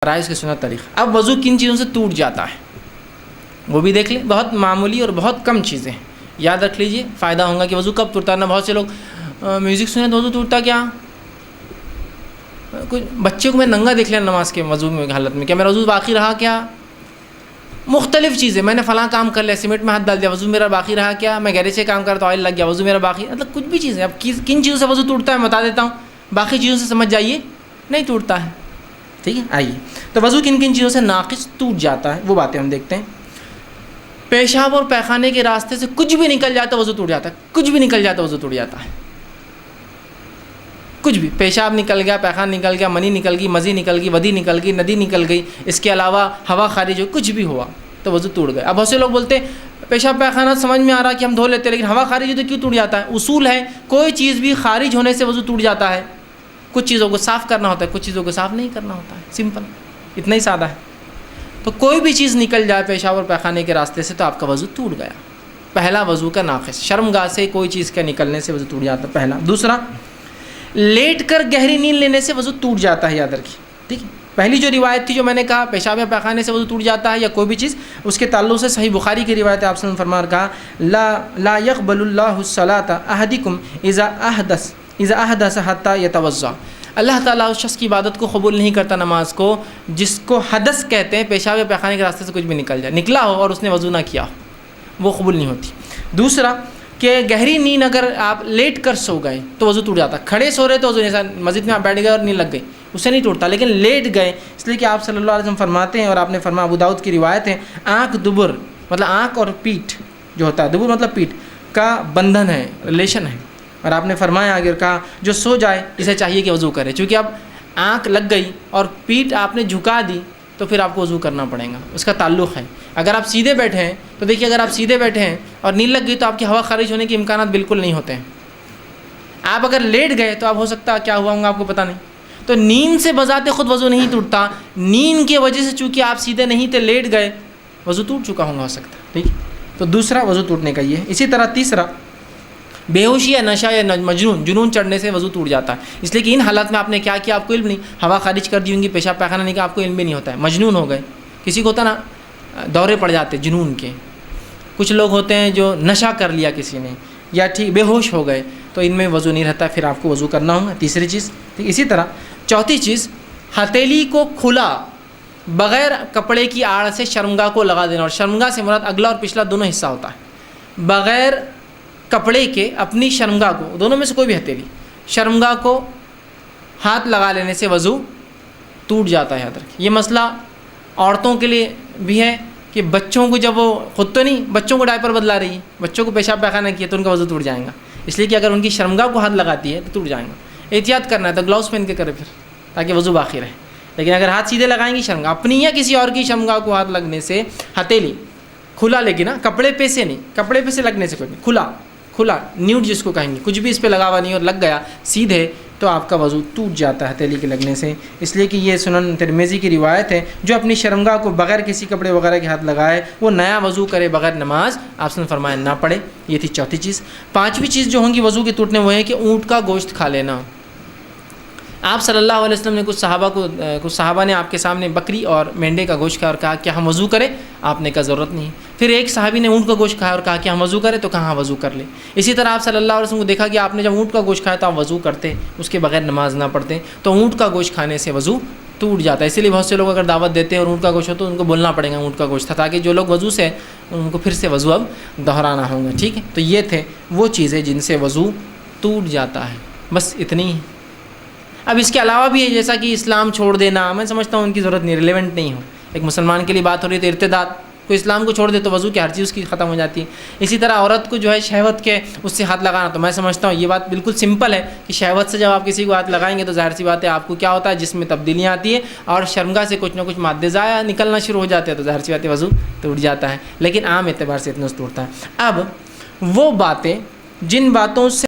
فرائض کے سنت طریقہ۔ اب وضو کن چیزوں سے ٹوٹ جاتا ہے وہ بھی دیکھ لیں، بہت معمولی اور بہت کم چیزیں ہیں، یاد رکھ لیجئے، فائدہ ہوگا کہ وضو کب ٹوٹتا ہے۔ نہ بہت سے لوگ میوزک سنیں تو وضو ٹوٹتا کیا، کوئی بچے کو میں ننگا دیکھ لیا نماز کے وضو میں حالت میں، کیا میرا وضو باقی رہا کیا؟ مختلف چیزیں، میں نے فلاں کام کر لیا، سیمنٹ میں ہاتھ ڈال دیا، وضو میرا باقی رہا کیا؟ میں گیرے سے کام کرتا تو آئل لگ گیا، وضو میرا باقی، مطلب کچھ بھی چیزیں۔ اب کن چیزوں سے وضو ٹوٹتا ہے میں بتا دیتا ہوں، باقی چیزوں سے سمجھ جائیے نہیں ٹوٹتا ہے، ٹھیک ہے۔ آئیے تو وضو کن کن چیزوں سے ناقص ٹوٹ جاتا ہے وہ باتیں ہم دیکھتے ہیں۔ پیشاب اور پیخانے کے راستے سے کچھ بھی نکل جاتا ہے وضو ٹوٹ جاتا ہے، کچھ بھی نکل جاتا ہے وضو ٹوٹ جاتا ہے، کچھ بھی، پیشاب نکل گیا، پیخان نکل گیا، منی نکل گئی، مزی نکل گئی، ودی نکل گئی، ندی نکل گئی، اس کے علاوہ ہوا خارج ہو، کچھ بھی ہوا تو وضو ٹوٹ گیا۔ اب بہت سے لوگ بولتے ہیں پیشاب پیخانہ سمجھ میں آ رہا کہ ہم دھو لیتے ہیں، لیکن ہوا خارج ہو تو کیوں ٹوٹ جاتا ہے؟ اصول ہے کوئی چیز بھی خارج ہونے سے وضو ٹوٹ جاتا ہے، کچھ چیزوں کو صاف کرنا ہوتا ہے، کچھ چیزوں کو صاف نہیں کرنا ہوتا ہے، سمپل، اتنا ہی سادہ ہے۔ تو کوئی بھی چیز نکل جائے پیشاب اور پیخانے کے راستے سے تو آپ کا وضو ٹوٹ گیا، پہلا وضو کا ناقص۔ شرمگاہ سے کوئی چیز کا نکلنے سے وضو ٹوٹ جاتا ہے، پہلا۔ دوسرا، لیٹ کر گہری نیند لینے سے وضو ٹوٹ جاتا ہے، یاد رکھیے، ٹھیک ہے۔ پہلی جو روایت تھی جو میں نے کہا پیشاب یا پیخانے سے وضو ٹوٹ جاتا ہے یا کوئی بھی چیز، اس کے تعلق سے صحیح بخاری کی روایت ہے، آپ صلی اللہ علیہ وسلم نے کہا لا يقبل اللہ الصلاۃ احدکم اذا احدث حتى يتوضا، اللہ تعالیٰ اس شخص کی عبادت کو قبول نہیں کرتا، نماز کو، جس کو حدث کہتے ہیں، پیشاب یا پیخانے کے راستے سے کچھ بھی نکل جائے، نکلا ہو اور اس نے وضو نہ کیا ہو، وہ قبول نہیں ہوتی۔ دوسرا کہ گہری نیند اگر آپ لیٹ کر سو گئے تو وضو ٹوٹ جاتا، کھڑے سو رہے تو وضو، جیسا مسجد میں آپ بیٹھ گئے اور نیند لگ گئی اس سے نہیں ٹوٹتا، لیکن لیٹ گئے، اس لیے کہ آپ صلی اللہ علیہ وسلم فرماتے ہیں، اور آپ نے فرمایا، ابو داؤد کی روایت ہے، آنکھ دبر مطلب آنکھ اور پیٹھ جو ہوتا ہے، دبر مطلب پیٹھ کا بندھن ہے، ریلیشن ہے، اور آپ نے فرمایا اگر کہا جو سو جائے اسے چاہیے کہ وضو کرے، چونکہ اب آنکھ لگ گئی اور پیٹھ آپ نے جھکا دی تو پھر آپ کو وضو کرنا پڑے گا، اس کا تعلق ہے۔ اگر آپ سیدھے بیٹھے ہیں تو دیکھیے، اگر آپ سیدھے بیٹھے ہیں اور نیند لگ گئی تو آپ کی ہوا خارج ہونے کے امکانات بالکل نہیں ہوتے ہیں۔ آپ اگر لیٹ گئے تو آپ ہو سکتا ہے کیا ہوا ہوگا آپ کو پتہ نہیں، تو نیند سے بذات خود وضو نہیں ٹوٹتا، نیند کی وجہ سے چونکہ آپ سیدھے نہیں تھے، لیٹ گئے، وضو ٹوٹ چکا ہوگا، ہو سکتا ہے، ٹھیک۔ تو دوسرا وضو ٹوٹنے کا یہ ہے۔ اسی طرح تیسرا، بے ہوشی یا نشہ یا جنون چڑھنے سے وضو ٹوٹ جاتا ہے، اس لیے کہ ان حالات میں آپ نے کیا کیا آپ کو علم نہیں، ہوا خارج کر دی ہوں گی، پیشاب پیخانہ نہیں کا آپ کو علم بھی نہیں ہوتا ہے، مجنون ہو گئے۔ کسی کو ہوتا نا دورے پڑ جاتے جنون کے، کچھ لوگ ہوتے ہیں جو نشہ کر لیا کسی نے، یا ٹھیک بے ہوش ہو گئے، تو ان میں وضو نہیں رہتا، پھر آپ کو وضو کرنا ہوگا، تیسری چیز، ٹھیک۔ اسی طرح چوتھی چیز، ہتھیلی کو کھلا بغیر کپڑے کی آڑ سے شرمگاہ کو لگا دینا، اور شرمگاہ سے مراد اگلا اور پچھلا دونوں حصہ ہوتا ہے، بغیر کپڑے کے اپنی شرمگاہ کو، دونوں میں سے کوئی بھی ہتھیلی، شرمگاہ کو ہاتھ لگا لینے سے وضو ٹوٹ جاتا ہے، یاد رکھیں۔ یہ مسئلہ عورتوں کے لیے بھی ہے کہ بچوں کو جب وہ خود تو نہیں، بچوں کو ڈائپر بدلا رہی ہے، بچوں کو پیشاب پیخانہ کیا تو ان کا وضو ٹوٹ جائے گا، اس لیے کہ اگر ان کی شرمگاہ کو ہاتھ لگاتی ہے تو ٹوٹ جائے گا۔ احتیاط کرنا ہے تو گلاؤز پہن کے کرے پھر، تاکہ وضو باقی رہے، لیکن اگر ہاتھ سیدھے لگائیں گی شرمگاہ اپنی یا کسی اور کی شرمگاہ کو ہاتھ لگنے سے، ہتھیلی کھلا، لیکن کپڑے پہ سے نہیں، کپڑے پہ سے لگنے سے کوئی نہیں، کھلا نیوڈ جس کو کہیں گے، کچھ بھی اس پہ لگا ہوا نہیں اور لگ گیا سیدھے تو آپ کا وضو ٹوٹ جاتا ہے ہتھیلی کے لگنے سے، اس لیے کہ یہ سنن ترمذی کی روایت ہے، جو اپنی شرمگاہ کو بغیر کسی کپڑے وغیرہ کے ہاتھ لگائے وہ نیا وضو کرے، بغیر نماز آپ نے فرمایا نہ پڑھے۔ یہ تھی چوتھی چیز۔ پانچویں چیز جو ہوں گی وضو کے ٹوٹنے وہ ہے کہ اونٹ کا گوشت کھا لینا۔ آپ صلی اللہ علیہ وسلم نے کچھ صحابہ نے آپ کے سامنے بکری اور مینڈے کا گوشت کھایا اور کہا کہ ہم وضو کریں، آپ نے کہا ضرورت نہیں۔ پھر ایک صحابی نے اونٹ کا گوشت کھایا اور کہا کہ ہم وضو کریں، تو کہاں وضو کر لیں۔ اسی طرح آپ صلی اللہ علیہ وسلم کو دیکھا کہ آپ نے جب اونٹ کا گوشت کھایا تو آپ وضو کرتے، اس کے بغیر نماز نہ پڑھتے، تو اونٹ کا گوشت کھانے سے وضو ٹوٹ جاتا ہے۔ اسی لیے بہت سے لوگ اگر دعوت دیتے ہیں اور اونٹ کا گوشت ہو تو ان کو بولنا پڑے گا اونٹ کا گوشت تھا، تاکہ جو لوگ وضو سے ان کو پھر سے وضو اب دہرانا ہوگا، ٹھیک ہے۔ تو یہ تھے وہ چیزیں جن سے وضو ٹوٹ جاتا ہے، بس اتنی ہی۔ اب اس کے علاوہ بھی ہے، جیسا کہ اسلام چھوڑ دینا، میں سمجھتا ہوں ان کی ضرورت نہیں، ریلیونٹ نہیں ہو، ایک مسلمان کے لیے بات ہو رہی ہے تو ارتداد، کوئی اسلام کو چھوڑ دے تو وضو کی ہر چیز اس کی ختم ہو جاتی ہے۔ اسی طرح عورت کو جو ہے شہوت کے اس سے ہاتھ لگانا، تو میں سمجھتا ہوں یہ بات بالکل سمپل ہے کہ شہوت سے جب آپ کسی کو ہاتھ لگائیں گے تو ظاہر سی بات ہے آپ کو کیا ہوتا ہے، جس میں تبدیلیاں آتی ہیں اور شرمگاہ سے کچھ نہ کچھ مادے ضائع نکلنا شروع ہو جاتے ہیں، تو ظاہر سی بات ہے وضو ٹوٹ جاتا ہے، لیکن عام اعتبار سے اتنا ٹوٹتا ہے۔ اب وہ باتیں جن باتوں سے